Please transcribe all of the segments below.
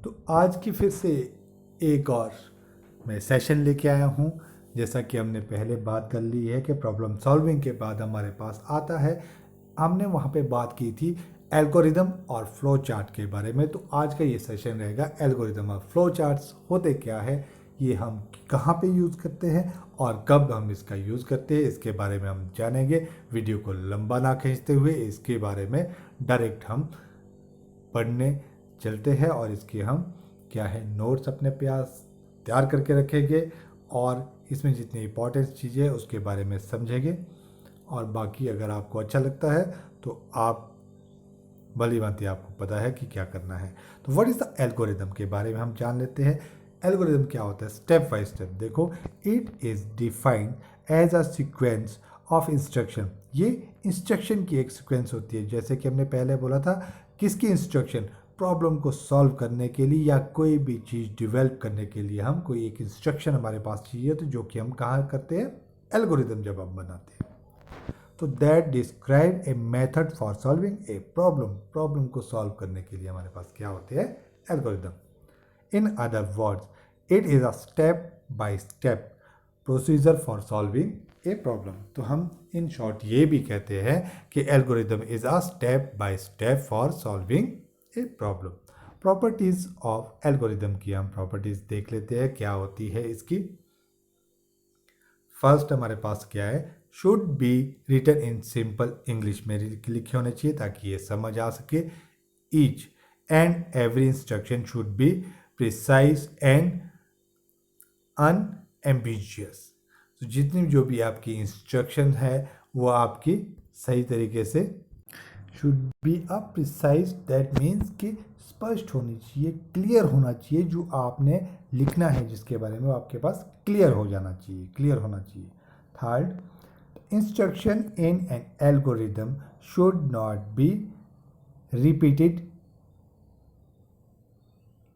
तो आज की फिर से एक और मैं सेशन लेके आया हूँ। जैसा कि हमने पहले बात कर ली है कि प्रॉब्लम सॉल्विंग के बाद हमारे पास आता है, हमने वहाँ पे बात की थी एल्गोरिदम और फ्लो चार्ट के बारे में। तो आज का ये सेशन रहेगा एल्गोरिदम और फ्लो चार्ट्स होते क्या है, ये हम कहाँ पे यूज़ करते हैं और कब हम इसका यूज़ करते हैं, इसके बारे में हम जानेंगे। वीडियो को लंबा ना खींचते हुए इसके बारे में डायरेक्ट हम पढ़ने चलते हैं और इसके हम क्या है नोट्स अपने पास तैयार करके रखेंगे और इसमें जितनी इंपॉर्टेंट चीज़ें हैं उसके बारे में समझेंगे। और बाकी अगर आपको अच्छा लगता है तो आप भली भांति आपको पता है कि क्या करना है। तो व्हाट इज़ द एल्गोरिदम के बारे में हम जान लेते हैं। एल्गोरिदम क्या होता है स्टेप बाय स्टेप। देखो, it is defined as a sequence of instruction. ये इंस्ट्रक्शन की एक सीक्वेंस होती है, जैसे कि हमने पहले बोला था किसकी इंस्ट्रक्शन, प्रॉब्लम को सॉल्व करने के लिए या कोई भी चीज़ डिवेल्प करने के लिए हम कोई एक इंस्ट्रक्शन हमारे पास चाहिए, तो जो कि हम कहाँ करते हैं एल्गोरिदम जब हम बनाते हैं। तो that describe a method for solving a problem. Problem को सॉल्व करने के लिए हमारे पास क्या होते हैं algorithm. In other words, it is a step by step procedure for solving a problem. तो हम इन शॉर्ट ये भी कहते हैं कि algorithm is a step by step for solving a problem. Properties of algorithm की हम प्रॉपर्टीज देख लेते हैं क्या होती है इसकी। फर्स्ट हमारे पास क्या है, should be written in simple English में लिखे होने चाहिए ताकि ये समझ आ सके। Each and every instruction should be precise and unambiguous. तो जितनी जो भी आपकी इंस्ट्रक्शन है वो आपकी सही तरीके से should be a precise, that means कि स्पष्ट होनी चाहिए, क्लियर होना चाहिए। जो आपने लिखना है जिसके बारे में वो आपके पास क्लियर हो जाना चाहिए, क्लियर होना चाहिए। Third, instruction in an algorithm should not be repeated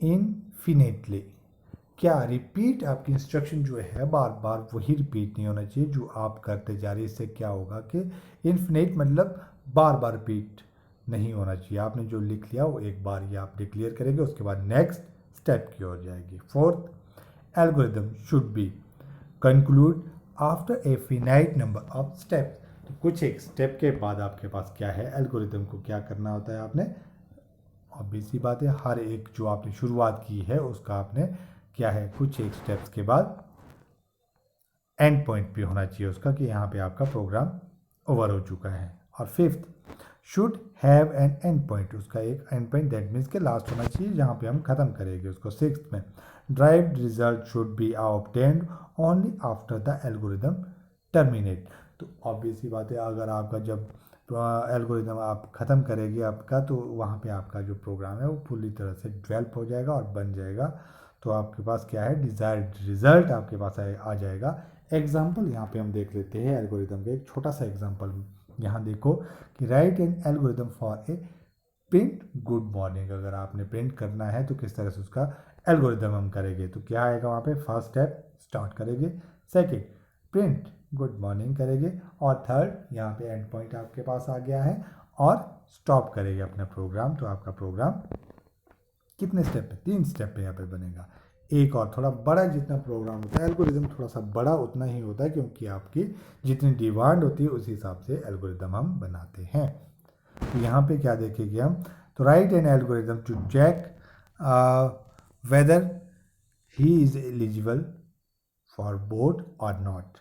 infinitely. क्या रिपीट, आपकी इंस्ट्रक्शन जो है बार बार वही रिपीट नहीं होना चाहिए जो आप करते जा रहे हैं। इससे क्या होगा कि इन्फिनिट मतलब बार बार रिपीट नहीं होना चाहिए। आपने जो लिख लिया वो एक बार ही आप डिक्लेयर करेंगे, उसके बाद नेक्स्ट स्टेप की ओर जाएगी। Fourth, algorithm should be conclude after a finite number of step. तो कुछ एक स्टेप के बाद आपके पास क्या है एल्गोरिदम को क्या करना होता है आपने, ऑब्वियस सी बात है हर एक जो आपने शुरुआत की है उसका आपने क्या है कुछ एक स्टेप्स के बाद एंड पॉइंट पे होना चाहिए उसका कि यहाँ पे आपका प्रोग्राम ओवर हो चुका है। और fifth, should have an and point, उसका एक एंड पॉइंट दैट मीन्स के लास्ट होना चाहिए जहाँ पे हम ख़त्म करेंगे उसको। सिक्स्थ में, derived result should be obtained only after the algorithm terminate. तो ऑब्वियस सी बात है अगर आपका जब एल्गोरिदम आप ख़त्म करेंगे आपका, तो वहाँ पे आपका जो प्रोग्राम है वो पूरी तरह से डेवलप हो जाएगा और बन जाएगा। तो आपके पास क्या है डिज़ायर्ड रिजल्ट आपके पास आ जाएगा। एग्जाम्पल यहाँ पे हम देख लेते हैं एल्गोरिदम का एक छोटा सा एग्जाम्पल। यहाँ देखो कि right an algorithm for a print good morning. अगर आपने प्रिंट करना है तो किस तरह से उसका एल्गोरिदम हम करेंगे, तो क्या आएगा वहाँ पे, फर्स्ट स्टेप स्टार्ट करेंगे, सेकेंड प्रिंट गुड मॉर्निंग करेंगे और थर्ड यहाँ पे एंड पॉइंट आपके पास आ गया है और स्टॉप करेंगे अपना प्रोग्राम। तो आपका प्रोग्राम कितने स्टेप पे, 3 स्टेप पे यहाँ पे बनेगा। एक और थोड़ा बड़ा जितना प्रोग्राम होता है एल्गोरिदम थोड़ा सा बड़ा उतना ही होता है, क्योंकि आपकी जितनी डिमांड होती है उस हिसाब से एल्गोरिदम हम बनाते हैं। तो यहाँ पे क्या देखेंगे हम, तो write an algorithm to check whether he is eligible for vote और नॉट।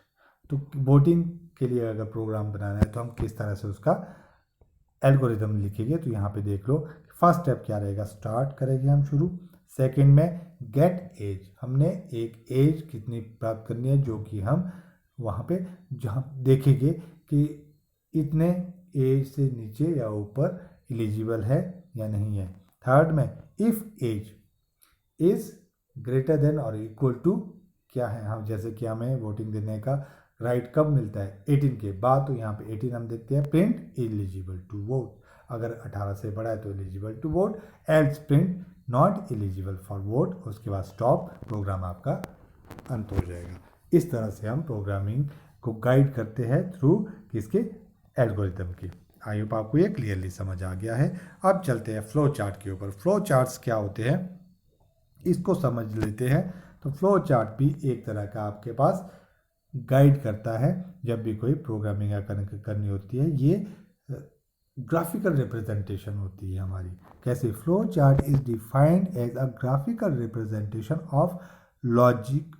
तो वोटिंग के लिए अगर प्रोग्राम बनाना है तो हम किस तरह से उसका एल्गोरिदम लिखेंगे। तो यहाँ पे देख लो फर्स्ट स्टेप क्या रहेगा, स्टार्ट करेंगे हम शुरू। सेकंड में गेट एज, हमने एक एज कितनी प्राप्त करनी है जो कि हम वहाँ पे जहाँ देखेंगे कि इतने एज से नीचे या ऊपर एलिजिबल है या नहीं है। थर्ड में if age is greater than और इक्वल टू क्या है, हम जैसे कि हमें वोटिंग देने का राइट कब मिलता है 18 के बाद, तो यहाँ पे 18 हम देखते हैं प्रिंट एलिजिबल टू वोट। अगर 18 से बड़ा है तो eligible to vote, else print not eligible for vote, उसके बाद स्टॉप, प्रोग्राम आपका अंत हो जाएगा। इस तरह से हम प्रोग्रामिंग को गाइड करते हैं थ्रू किसके, एल्गोरिदम की। आई होप आपको ये क्लियरली समझ आ गया है। अब चलते हैं फ्लो चार्ट के ऊपर। फ्लो चार्ट्स क्या होते हैं, इसको समझ लेते हैं। तो फ्लो चार्ट भी एक तरह का आपके पास गाइड करता है जब भी कोई प्रोग्रामिंग या करनी होती है। ये ग्राफिकल रिप्रेजेंटेशन होती है हमारी। कैसे? Flow chart is defined as a graphical representation of logic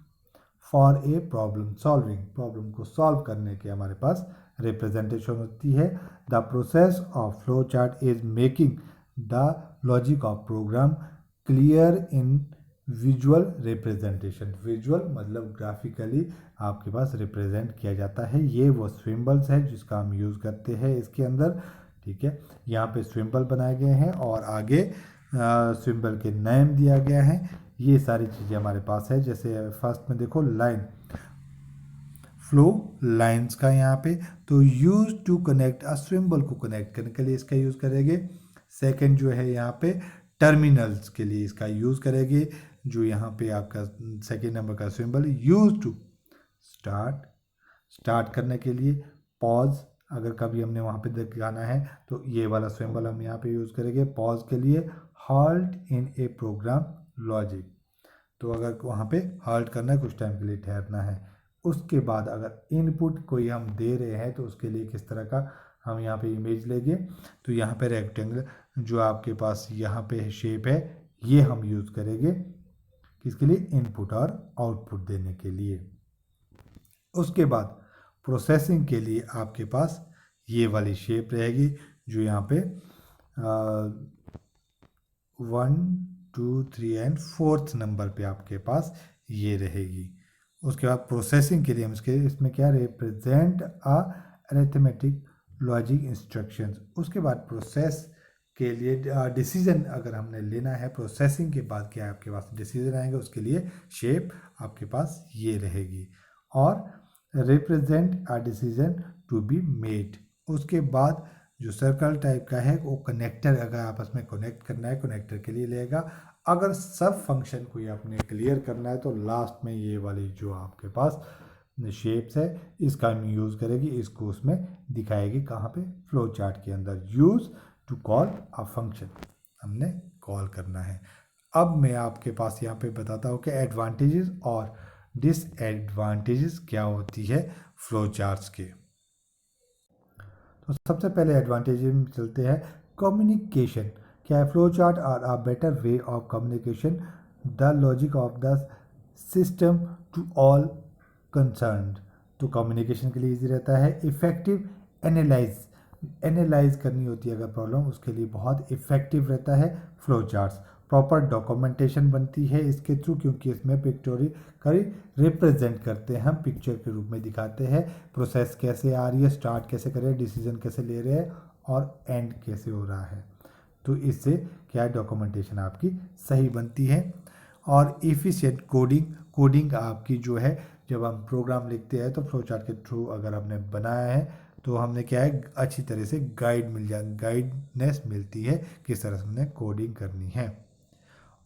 for a problem solving. Problem को सॉल्व करने के हमारे पास रिप्रेजेंटेशन होती है। The process of flow chart is making the logic of program clear in visual representation. Visual मतलब graphically आपके पास रिप्रेजेंट किया जाता है। ये वो सिंबल्स है जिसका हम यूज़ करते हैं इसके अंदर। ठीक है, यहाँ पे सिंबल बनाए गए हैं और आगे सिंबल के नेम दिया गया है। ये सारी चीज़ें हमारे पास है। जैसे फर्स्ट में देखो लाइन, फ्लो लाइंस का यहाँ पे, तो use to connect a symbol को कनेक्ट करने के लिए इसका यूज़ करेंगे। सेकंड जो है यहाँ पे टर्मिनल्स के लिए इसका यूज़ करेंगे। जो यहाँ पे आपका सेकंड नंबर का सिंबल यूज टू स्टार्ट करने के लिए। पॉज, अगर कभी हमने वहाँ पे दिखाना है तो ये वाला सिंबल हम यहाँ पे यूज़ करेंगे पॉज के लिए। हॉल्ट इन ए प्रोग्राम लॉजिक, तो अगर वहाँ पे हॉल्ट करना है, कुछ टाइम के लिए ठहरना है। उसके बाद अगर इनपुट कोई हम दे रहे हैं तो उसके लिए किस तरह का हम यहाँ पे इमेज लेंगे, तो यहाँ पे रेक्टेंगल जो आपके पास यहाँ पे शेप है ये हम यूज़ करेंगे किसके लिए? इनपुट और आउटपुट देने के लिए। उसके बाद प्रोसेसिंग के लिए आपके पास ये वाली शेप रहेगी जो यहाँ पे 1 2 3 एंड 4th नंबर पे आपके पास ये रहेगी। उसके बाद प्रोसेसिंग के लिए हम इसमें क्या represent a arithmetic logic instructions. उसके बाद प्रोसेस के लिए डिसीजन अगर हमने लेना है, प्रोसेसिंग के बाद क्या आपके पास डिसीजन आएंगे, उसके लिए शेप आपके पास ये रहेगी। और represent a decision to be made. उसके बाद जो सर्कल टाइप का है वो कनेक्टर, अगर आपस में कनेक्ट करना है कनेक्टर के लिए लेगा। अगर सब फंक्शन को आपने क्लियर करना है तो लास्ट में ये वाली जो आपके पास शेप्स है इसका हम यूज़ करेगी, इसको उसमें दिखाएगी कहाँ पे? फ्लो चार्ट के अंदर। Use to call a function, हमने कॉल करना है। अब मैं आपके पास यहाँ पे बताता हूँ कि एडवांटेजेस और डिसएडवांटेजेस क्या होती है फ्लो चार्ट्स के। तो सबसे पहले एडवांटेज में चलते हैं। कम्युनिकेशन क्या है? Flow chart are a better way of communication the logic of the system to all concerned. तो कम्युनिकेशन के लिए इजी रहता है। इफेक्टिव एनालाइज करनी होती है अगर प्रॉब्लम, उसके लिए बहुत इफेक्टिव रहता है फ्लो चार्ट्स। प्रॉपर डॉक्यूमेंटेशन बनती है इसके थ्रू, क्योंकि इसमें पिक्टोरिकली रिप्रेजेंट करते हैं, हम पिक्चर के रूप में दिखाते हैं प्रोसेस कैसे आ रही है, स्टार्ट कैसे कर रहे हैं, डिसीजन कैसे ले रहे हैं और एंड कैसे हो रहा है। तो इससे क्या है, डॉक्यूमेंटेशन आपकी सही बनती है। और एफिशिएंट कोडिंग आपकी जो है, जब हम प्रोग्राम लिखते हैं तो फ्लो चार्ट के थ्रू अगर हमने बनाया है तो हमने क्या है, अच्छी तरह से गाइडनेस मिलती है किस तरह से हमने कोडिंग करनी है।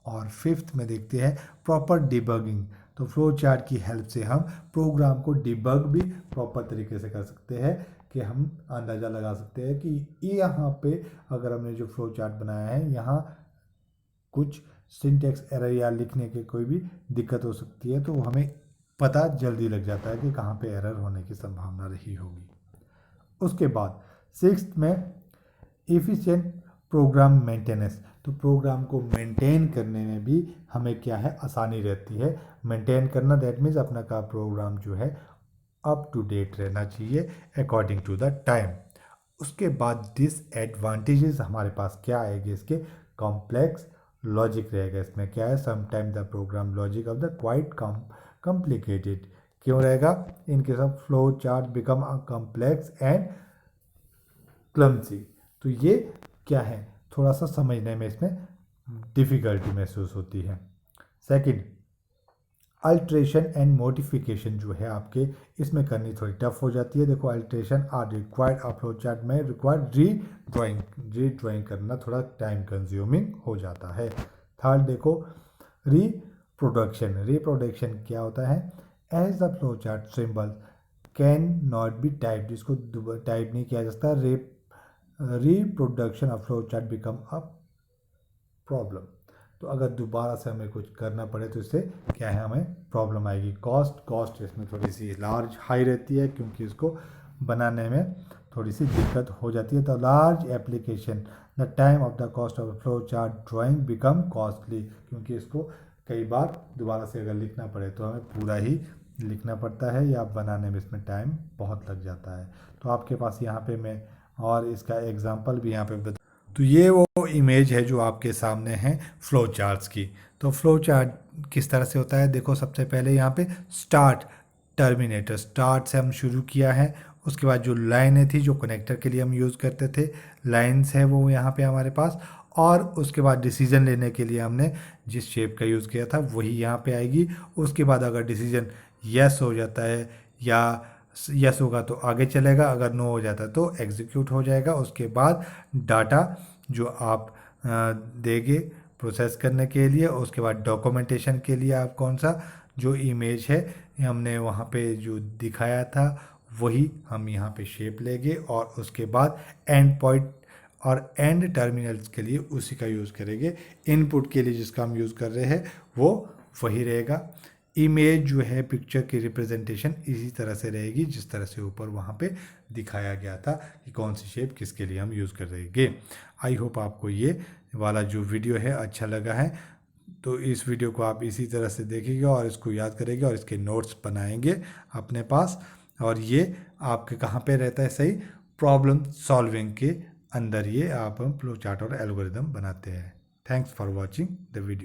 और फिफ्थ में देखते हैं प्रॉपर डिबगिंग। तो फ्लो चार्ट की हेल्प से हम प्रोग्राम को डिबग भी प्रॉपर तरीके से कर सकते हैं, कि हम अंदाज़ा लगा सकते हैं कि यहाँ पे अगर हमने जो फ्लो चार्ट बनाया है यहाँ कुछ सिंटेक्स एरर या लिखने के कोई भी दिक्कत हो सकती है, तो हमें पता जल्दी लग जाता है कि कहाँ पे एरर होने की संभावना रही होगी। उसके बाद सिक्स्थ में एफिशिएंट प्रोग्राम मेंटेनेंस। तो प्रोग्राम को मेंटेन करने में भी हमें क्या है, आसानी रहती है। मेंटेन करना दैट मीन्स अपना का प्रोग्राम जो है अप टू डेट रहना चाहिए अकॉर्डिंग टू द टाइम। उसके बाद डिसएडवांटेजेस हमारे पास क्या आएंगे इसके? कॉम्प्लेक्स लॉजिक रहेगा। इसमें क्या है, sometime the program logic of the quite complicated. क्यों रहेगा? इनके सब flow chart become complex and clumsy. तो ये क्या है, थोड़ा सा समझने में इसमें डिफ़िकल्टी महसूस होती है। सेकंड, अल्ट्रेशन एंड मॉडिफिकेशन जो है आपके इसमें करनी थोड़ी टफ हो जाती है। देखो, अल्ट्रेशन आर रिक्वायर्ड आप फ्लो चार्ट में रिक्वायर्ड रीड्राइंग करना थोड़ा टाइम कंज्यूमिंग हो जाता है। थर्ड देखो, रिप्रोडक्शन क्या होता है? As the flow chart symbol can not be typed, इसको टाइप नहीं किया जा सकता। Reproduction of flow chart become a problem. तो अगर दोबारा से हमें कुछ करना पड़े तो इससे क्या है, हमें प्रॉब्लम आएगी। कॉस्ट इसमें थोड़ी सी लार्ज हाई रहती है, क्योंकि इसको बनाने में थोड़ी सी दिक्कत हो जाती है। The large application the time of the cost of flow chart drawing become costly, क्योंकि इसको कई बार दोबारा से अगर लिखना पड़े तो हमें पूरा ही लिखना पड़ता है, या बनाने में इसमें टाइम बहुत लग जाता है। तो आपके पास यहाँ पे मैं और इसका एग्जांपल भी यहाँ पे बता। तो ये वो इमेज है जो आपके सामने है फ्लो चार्ट्स की। तो फ्लो चार्ट किस तरह से होता है, देखो सबसे पहले यहाँ पे स्टार्ट टर्मिनेटर, स्टार्ट से हम शुरू किया है, उसके बाद जो लाइनें थी जो कनेक्टर के लिए हम यूज़ करते थे, लाइन्स है वो यहाँ पे हमारे पास, और उसके बाद डिसीजन लेने के लिए हमने जिस शेप का यूज़ किया था वही यहाँ पे आएगी। उसके बाद अगर डिसीजन यस हो जाता है या यस होगा तो आगे चलेगा, अगर नो हो जाता है तो एग्जीक्यूट हो जाएगा। उसके बाद डाटा जो आप देंगे प्रोसेस करने के लिए, उसके बाद डॉक्यूमेंटेशन के लिए आप कौन सा जो इमेज है हमने वहाँ पे जो दिखाया था वही हम यहाँ पे शेप लेंगे, और उसके बाद एंड पॉइंट और एंड टर्मिनल्स के लिए उसी का यूज़ करेंगे। इनपुट के लिए जिसका हम यूज़ कर रहे हैं वो वही रहेगा। इमेज जो है पिक्चर की रिप्रेजेंटेशन इसी तरह से रहेगी जिस तरह से ऊपर वहाँ पे दिखाया गया था कि कौन सी शेप किसके लिए हम यूज़ कर रहेंगे। आई होप आपको ये वाला जो वीडियो है अच्छा लगा है। तो इस वीडियो को आप इसी तरह से देखेंगे और इसको याद करेंगे और इसके नोट्स बनाएंगे अपने पास। और ये आपके कहाँ पे रहता है, सही प्रॉब्लम सॉल्विंग के अंदर ये आप फ्लो चार्ट और एल्गोरिदम बनाते हैं। Thanks for watching the video.